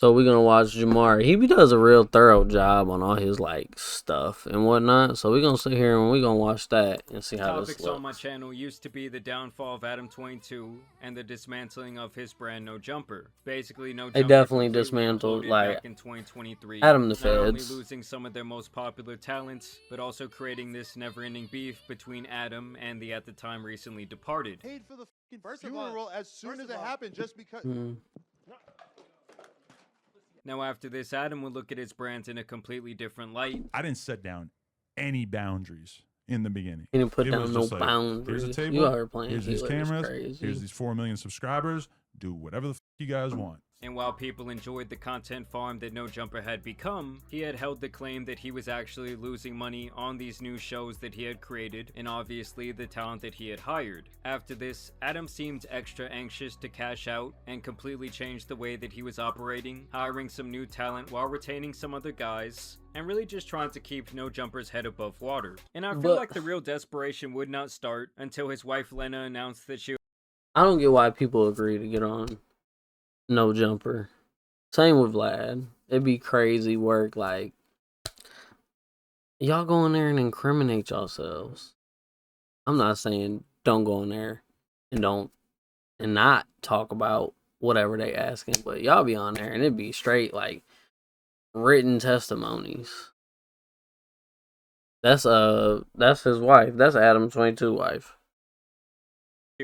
So we're gonna watch Jamar. He does a real thorough job on all his like stuff and whatnot. So we're gonna sit here and we're gonna watch that and see how this Topics looks. on my channel used to be the downfall of Adam22 and the dismantling of his brand No Jumper. Basically, No Jumper They definitely completely dismantled imploded like back in 2023. Adam the Not only Feds. losing some of their most popular talents, but also creating this never-ending beef between Adam and the at the time recently departed. Paid for the funeral as soon as it happened, just because. Now after this, Adam would look at his brands in a completely different light. I didn't set down any boundaries in the beginning. He didn't put It down was no just like, boundaries. here's a table, You are playing. here's these cameras, Crazy. here's these 4 million subscribers. Do whatever the you guys want. And while people enjoyed the content farm that No Jumper had become, he had held the claim that he was actually losing money on these new shows that he had created, and obviously the talent that he had hired. After this, Adam seemed extra anxious to cash out and completely changed the way that he was operating, hiring some new talent while retaining some other guys, and really just trying to keep No Jumper's head above water. And I feel like the real desperation would not start until his wife Lena announced that she I don't get why people agree to get on No Jumper. Same with Vlad. It'd be crazy work. Like, y'all go in there and incriminate yourselves. I'm not saying don't go in there and not talk about whatever they asking, but y'all be on there and it'd be straight like written testimonies. That's his wife. That's Adam22 wife.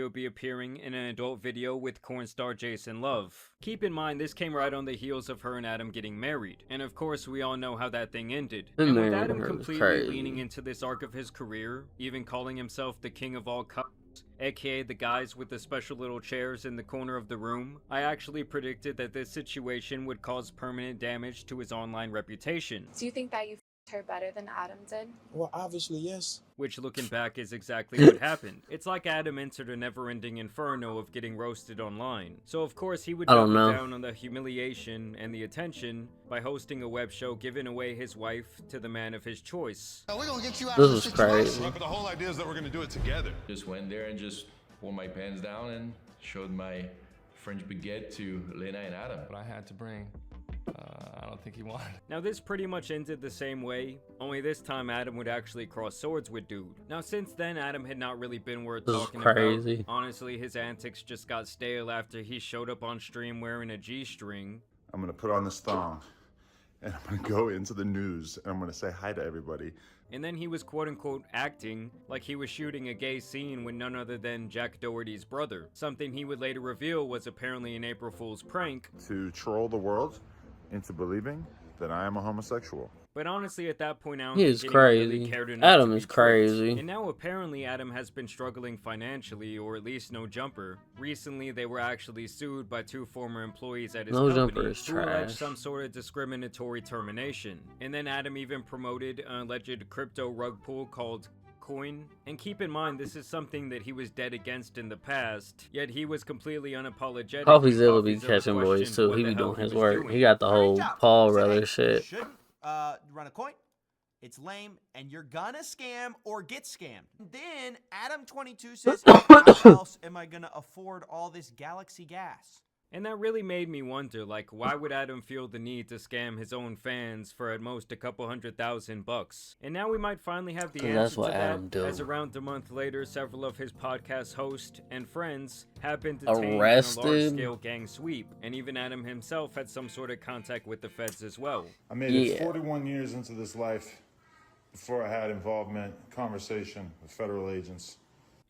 will be appearing in an adult video with corn star Jason Love. Keep in mind, this came right on the heels of her and Adam getting married. And of course, we all know how that thing ended. And with Adam completely leaning into this arc of his career, even calling himself the king of all cups, aka the guys with the special little chairs in the corner of the room, I actually predicted that this situation would cause permanent damage to his online reputation. Do you think that you her better than Adam did? Well, obviously, yes. Which, looking back, is exactly what happened. It's like Adam entered a never-ending inferno of getting roasted online. So of course he would double down on the humiliation and the attention by hosting a web show giving away his wife to the man of his choice. We're gonna get you out This of was this crazy. situation. But the whole idea is that we're gonna do it together. Just went there and just pulled my pants down and showed my French baguette to Lena and Adam. But I had to bring. I don't think he wanted. Now this pretty much ended the same way, only this time Adam would actually cross swords with Dude. Now since then, Adam had not really been worth talking about. Honestly, his antics just got stale after he showed up on stream wearing a G-string. I'm gonna put on this thong, and I'm gonna go into the news, and I'm gonna say hi to everybody. And then he was quote-unquote acting like he was shooting a gay scene with none other than Jack Doherty's brother. Something he would later reveal was apparently an April Fool's prank. To troll the world into believing that I am a homosexual. But honestly, at that point, I don't think anyone really cared enough Adam to is be crazy. tricked. And now apparently Adam has been struggling financially, or at least No Jumper. Recently, they were actually sued by 2 former employees at his No company Jumper is who alleged trash. some sort of discriminatory termination. And then Adam even promoted an alleged crypto rug pull called Coin. And keep in mind, this is something that he was dead against in the past, yet he was completely unapologetic. CoffeeZilla be catching boys too. He be doing his work. He got the whole Paul Rudder shit. Shouldn't run a coin. It's lame, and you're gonna scam or get scammed. Then Adam22 says, how else am I gonna afford all this Galaxy gas? And that really made me wonder, like, why would Adam feel the need to scam his own fans for at most a couple $100,000? And now we might finally have the answer to that, as around a month later, several of his podcast hosts and friends have been detained in a large-scale gang sweep, and even Adam himself had some sort of contact with the feds as well. I made it 41 years into this life before I had involvement, conversation with federal agents.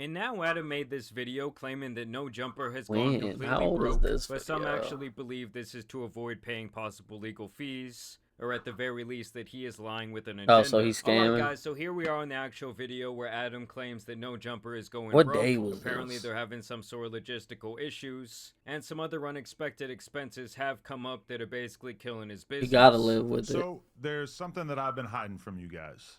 And now Adam made this video claiming that No Jumper has gone completely broke, but some actually believe this is to avoid paying possible legal fees, or at the very least that he is lying with an agenda. Oh, so he's scamming. Alright guys, so here we are in the actual video where Adam claims that No Jumper is going What broke. day was Apparently this? they're having some sort of logistical issues, and some other unexpected expenses have come up that are basically killing his business. You gotta live with it. So there's something that I've been hiding from you guys.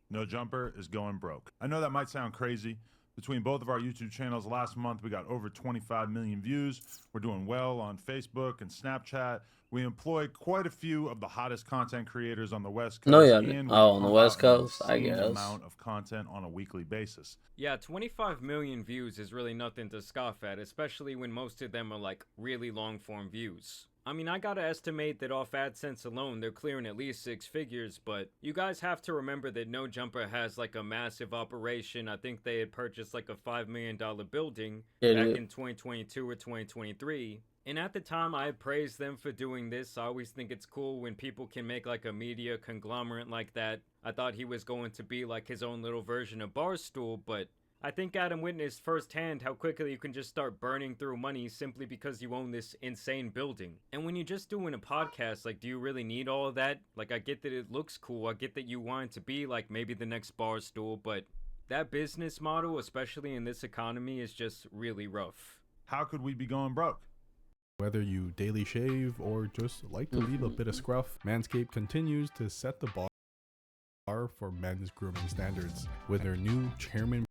No Jumper is going broke. I know that might sound crazy. Between both of our YouTube channels last month, we got over 25 million views. We're doing well on Facebook and Snapchat. We employ quite a few of the hottest content creators on the West Coast. No, yeah. Oh, on the West Coast, I guess. Amount of content on a weekly basis. Yeah, 25 million views is really nothing to scoff at, especially when most of them are like really long form views. I mean, I gotta estimate that off AdSense alone, they're clearing at least 6 figures, but you guys have to remember that No Jumper has like a massive operation. I think they had purchased like a $5 million building back in 2022 or 2023. And at the time, I praised them for doing this. I always think it's cool when people can make like a media conglomerate like that. I thought he was going to be like his own little version of Barstool, but I think Adam witnessed firsthand how quickly you can just start burning through money simply because you own this insane building. And when you're just doing a podcast, like, do you really need all of that? Like, I get that it looks cool. I get that you want it to be like maybe the next Barstool, but that business model, especially in this economy, is just really rough. How could we be going broke? Whether you daily shave or just like to leave a bit of scruff, Manscaped continues to set the bar for men's grooming standards with their new chairman.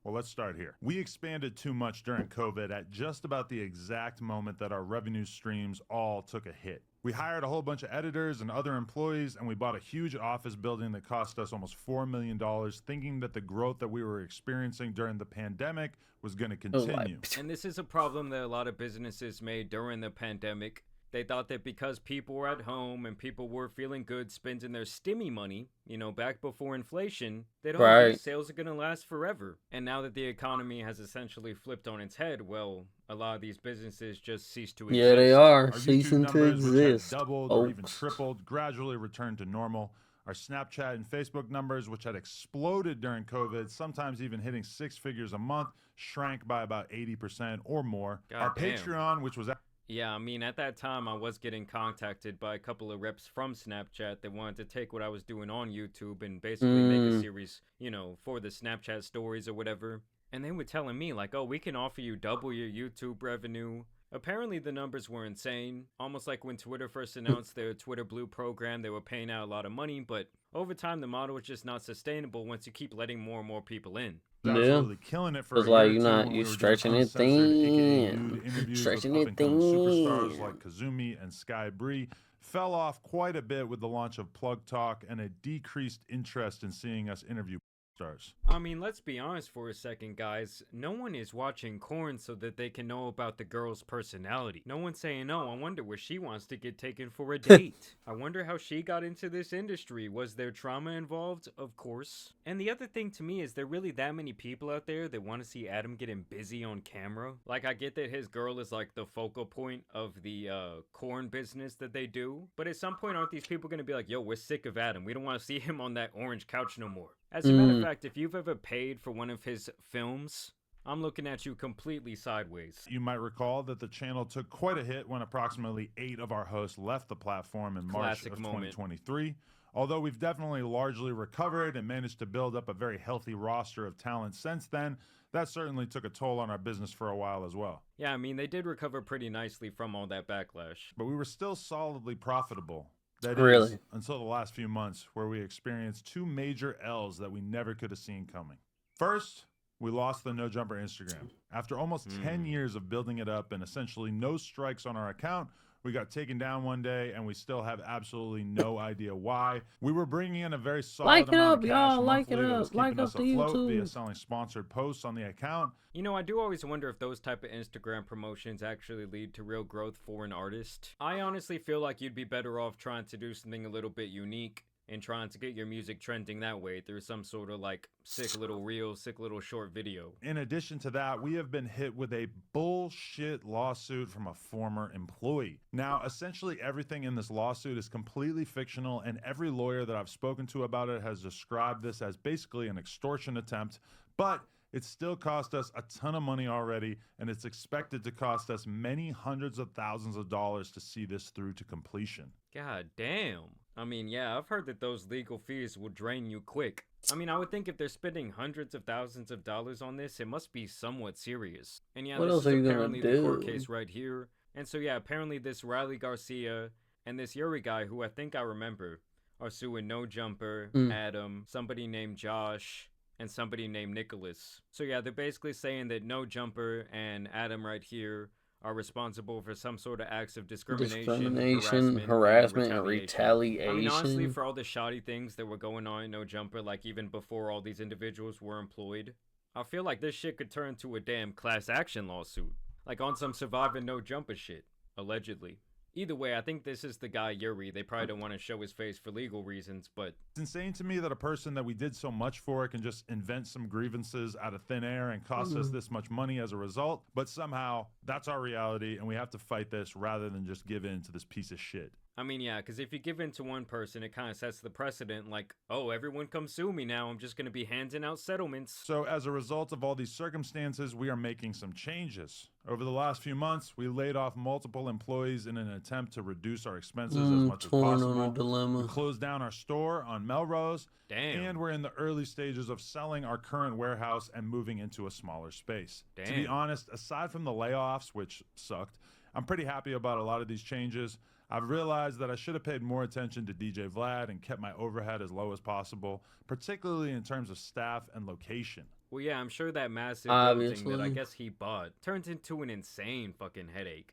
Well, let's start here. We expanded too much during COVID at just about the exact moment that our revenue streams all took a hit. We hired a whole bunch of editors and other employees, and we bought a huge office building that cost us almost $4 million, thinking that the growth that we were experiencing during the pandemic was going to continue. And this is a problem that a lot of businesses made during the pandemic. They thought that because people were at home and people were feeling good spending their stimmy money, you know, back before inflation, that all these sales are going to last forever. And now that the economy has essentially flipped on its head, well, a lot of these businesses just cease to exist. Yeah, they are Our ceasing YouTube to numbers, which had exist. doubled or even tripled, gradually returned to normal. Our Snapchat and Facebook numbers, which had exploded during COVID, sometimes even hitting 6 figures a month, shrank by about 80% or more. Our Patreon, which was... Yeah, I mean, at that time, I was getting contacted by a couple of reps from Snapchat that wanted to take what I was doing on YouTube and basically make a series, you know, for the Snapchat stories or whatever. And they were telling me, like, oh, we can offer you double your YouTube revenue. Apparently, the numbers were insane. Almost like when Twitter first announced their Twitter Blue program, they were paying out a lot of money. But over time, the model was just not sustainable once you keep letting more and more people in. Absolutely killing it for it's like you stretching it thin, stretching it thin. Superstars like Kazumi and Sky Bree fell off quite a bit with the launch of Plug Talk and a decreased interest in seeing us interview stars. I mean, let's be honest for a second, guys. No one is watching Korn so that they can know about the girl's personality. No one's saying, oh, I wonder where she wants to get taken for a date. I wonder how she got into this industry. Was there trauma involved? Of course. And the other thing to me is there really that many people out there that want to see Adam getting busy on camera? Like, I get that his girl is like the focal point of the Korn business that they do. But at some point, aren't these people going to be like, yo, we're sick of Adam. We don't want to see him on that orange couch no more. As a matter of fact, if you've ever paid for one of his films, I'm looking at you completely sideways. You might recall that the channel took quite a hit when approximately 8 of our hosts left the platform in March of 2023. Although we've definitely largely recovered and managed to build up a very healthy roster of talent since then, that certainly took a toll on our business for a while as well. Yeah, I mean, they did recover pretty nicely from all that backlash. But we were still solidly profitable. That really? Is, until the last few months, where we experienced 2 major L's that we never could have seen coming. First, we lost the No Jumper Instagram. After almost 10 years of building it up and essentially no strikes on our account, we got taken down one day, and we still have absolutely no idea why. We were bringing in a very solid amount of cash monthly that was keeping us afloat via selling sponsored posts on the account. You know, I do always wonder if those type of Instagram promotions actually lead to real growth for an artist. I honestly feel like you'd be better off trying to do something a little bit unique and trying to get your music trending that way through some sort of like sick little reel, sick little short video. In addition to that, we have been hit with a bullshit lawsuit from a former employee. Now, essentially everything in this lawsuit is completely fictional, and every lawyer that I've spoken to about it has described this as basically an extortion attempt, but it still cost us a ton of money already, and it's expected to cost us many hundreds of thousands of dollars to see this through to completion. God damn. I mean, yeah, I've heard that those legal fees will drain you quick. I mean, I would think if they're spending hundreds of thousands of dollars on this, it must be somewhat serious. And yeah, this is apparently the court case right here. And so yeah, apparently this Riley Garcia and this Yuri guy, who I think I remember, are suing No Jumper, Adam, somebody named Josh, and somebody named Nicholas. So yeah, they're basically saying that No Jumper and Adam right here are responsible for some sort of acts of discrimination, harassment, and retaliation. I mean, honestly, for all the shoddy things that were going on in No Jumper, like even before all these individuals were employed, I feel like this shit could turn to a damn class action lawsuit. Like on some Surviving No Jumper shit. allegedly. Either way, I think this is the guy Yuri. They probably don't want to show his face for legal reasons, but It's insane to me that a person that we did so much for can just invent some grievances out of thin air and cost us this much money as a result. But somehow that's our reality, and we have to fight this rather than just give in to this piece of shit. I mean, yeah, because if you give in to one person, it kind of sets the precedent like, oh, everyone come sue me now. I'm just going to be handing out settlements. So as a result of all these circumstances, we are making some changes. Over the last few months, we laid off multiple employees in an attempt to reduce our expenses as much as Torn on a possible. dilemma. We closed down our store on Melrose. Damn. And we're in the early stages of selling our current warehouse and moving into a smaller space. To be Damn. honest, aside from the layoffs, which sucked, I'm pretty happy about a lot of these changes. I've realized that I should have paid more attention to DJ Vlad and kept my overhead as low as possible, particularly in terms of staff and location. Well, yeah, I'm sure that massive building that I Obviously. guess he bought turned into an insane fucking headache.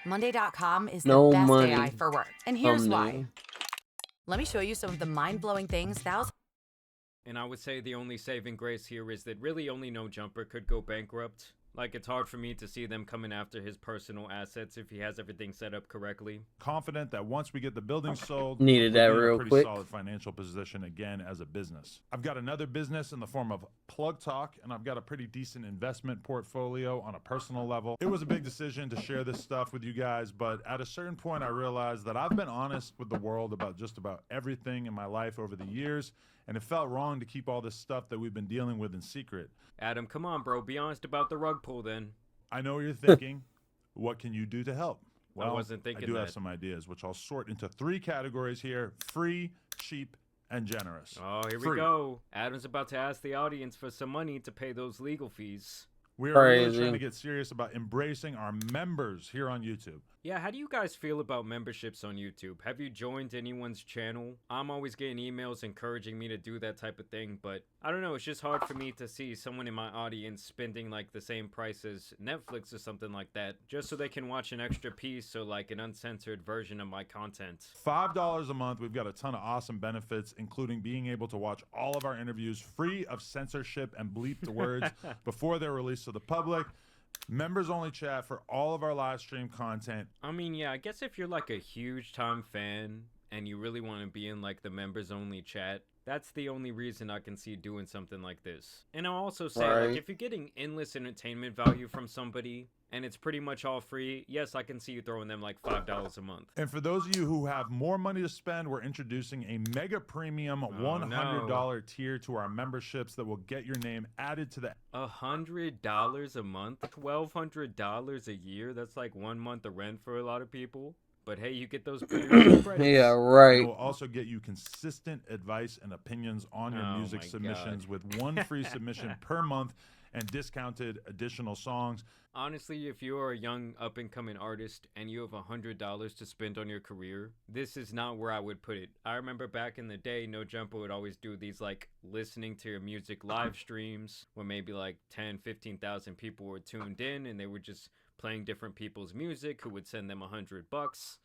Monday.com is the No best money. AI for work. And here's why. Thumbnail. Let me show you some of the mind-blowing things thousands And I would say the only saving grace here is that really only No Jumper could go bankrupt. Like, it's hard for me to see them coming after his personal assets if he has everything set up correctly. Confident that once we get the building sold, Needed we'll that be in a real pretty quick. solid financial position again as a business. I've got another business in the form of Plug Talk, and I've got a pretty decent investment portfolio on a personal level. It was a big decision to share this stuff with you guys, but at a certain point I realized that I've been honest with the world about just about everything in my life over the years, and it felt wrong to keep all this stuff that we've been dealing with in secret. Adam, come on, bro. Be honest about the rug pull, then. I know what you're thinking. What can you do to help? Well, wasn't thinking I do have that. some ideas, which I'll sort into 3 categories here: free, cheap, and generous. Oh, here we Free. go. Adam's about to ask the audience for some money to pay those legal fees. We are really Crazy. trying to get serious about embracing our members here on YouTube. Yeah, how do you guys feel about memberships on YouTube? Have you joined anyone's channel? I'm always getting emails encouraging me to do that type of thing, but I don't know, it's just hard for me to see someone in my audience spending like the same price as Netflix or something like that, just so they can watch an extra piece or like an uncensored version of my content. $5 a month. We've got a ton of awesome benefits, including being able to watch all of our interviews free of censorship and bleeped words before they're released to the public. Members only chat for all of our live stream content. I mean, yeah, I guess if you're like a huge time fan and you really want to be in like the members only chat, that's the only reason I can see doing something like this. And I'll also say, like, Right. if you're getting endless entertainment value from somebody and it's pretty much all free, yes, I can see you throwing them like $5 a month. And for those of you who have more money to spend, we're introducing a mega premium $100 tier to our memberships that will get your name added to the $100 a month? $1,200 a year? That's like 1 month of rent for a lot of people. But hey, you get those producer credits. Yeah, It right. will also get you consistent advice and opinions on your Oh music my submissions with 1 free submission per month and discounted additional songs. Honestly, if you are a young up-and-coming artist and you have $100 to spend on your career, this is not where I would put it. I remember back in the day, No Jumper would always do these like listening to your music live streams where maybe like 10, 15,000 people were tuned in and they were just playing different people's music who would send them $100.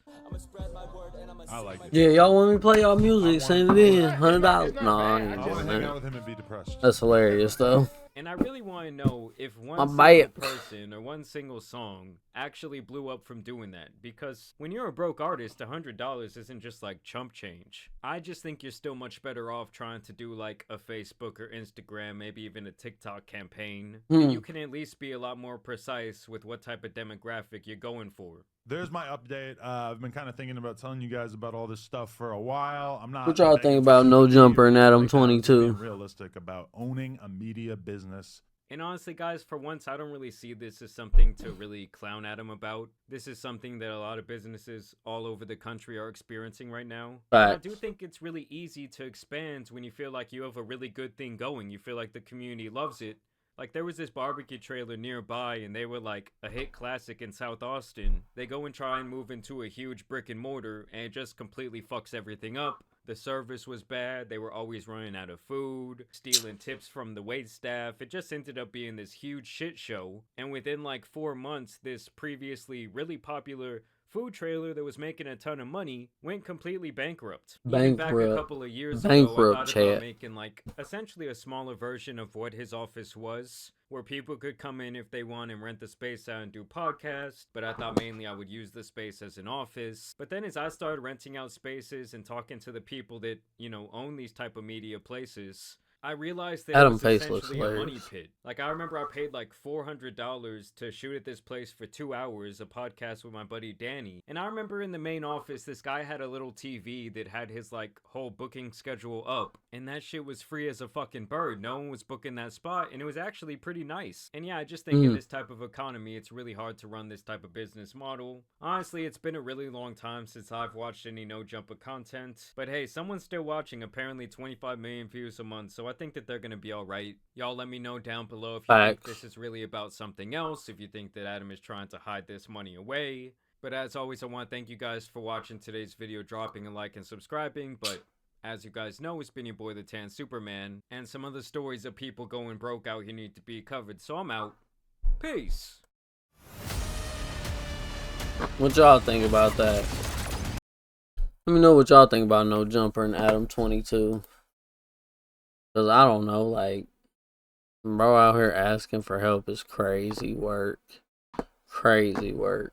I like it. Yeah, y'all want me to play y'all music? Send it in. $100. It's not No, I bad. ain't I want doing to hang that. out with him and be depressed. That's hilarious, though. And I really want to know if one I'm single bad. person or one single song actually blew up from doing that. Because when you're a broke artist, $100 isn't just like chump change. I just think you're still much better off trying to do like a Facebook or Instagram, maybe even a TikTok campaign. And you can at least be a lot more precise with what type of demographic you're going for. There's my update. I've been kind of thinking about telling you guys about all this stuff for a while. I'm not. What y'all begging think for about social No media Jumper and like Adam that. I'm just 22? being realistic about owning a media business. And honestly, guys, for once, I don't really see this as something to really clown at him about. This is something that a lot of businesses all over the country are experiencing right now. And I do Facts. think it's really easy to expand when you feel like you have a really good thing going. You feel like the community loves it. Like, there was this barbecue trailer nearby, and they were like a hit classic in South Austin. They go and try and move into a huge brick and mortar, and it just completely fucks everything up. The service was bad. They were always running out of food, stealing tips from the wait staff. It just ended up being this huge shit show. And within like 4 months, this previously really popular food trailer that was making a ton of money went completely bankrupt. Even back a Bankrupt. couple of years ago, Bankrupt, I thought chat. about making like essentially a smaller version of what his office was, where people could come in if they want and rent the space out and do podcasts, but I thought mainly I would use the space as an office. But then as I started renting out spaces and talking to the people that, you know, own these type of media places, I realized that Adam it was Face looks essentially a money hilarious. pit. Like, I remember I paid like $400 to shoot at this place for 2 hours, a podcast with my buddy Danny. And I remember in the main office, this guy had a little TV that had his like whole booking schedule up. And that shit was free as a fucking bird. No one was booking that spot, and it was actually pretty nice. And yeah, I just think in this type of economy, it's really hard to run this type of business model. Honestly, it's been a really long time since I've watched any No Jumper content. But hey, someone's still watching, apparently 25 million views a month, so I think that they're gonna be alright. Y'all let me know down below if you think this is really about something else, if you think that Adam is trying to hide this money away. But as always, I want to thank you guys for watching today's video, dropping a like and subscribing. But as you guys know, it's been your boy the Tan Superman, and some other stories of people going broke out here need to be covered, so I'm out. Peace. What y'all think about that? Let me know what y'all think about No Jumper and Adam 22. Cause I don't know, like, bro out here asking for help is crazy work. Crazy work.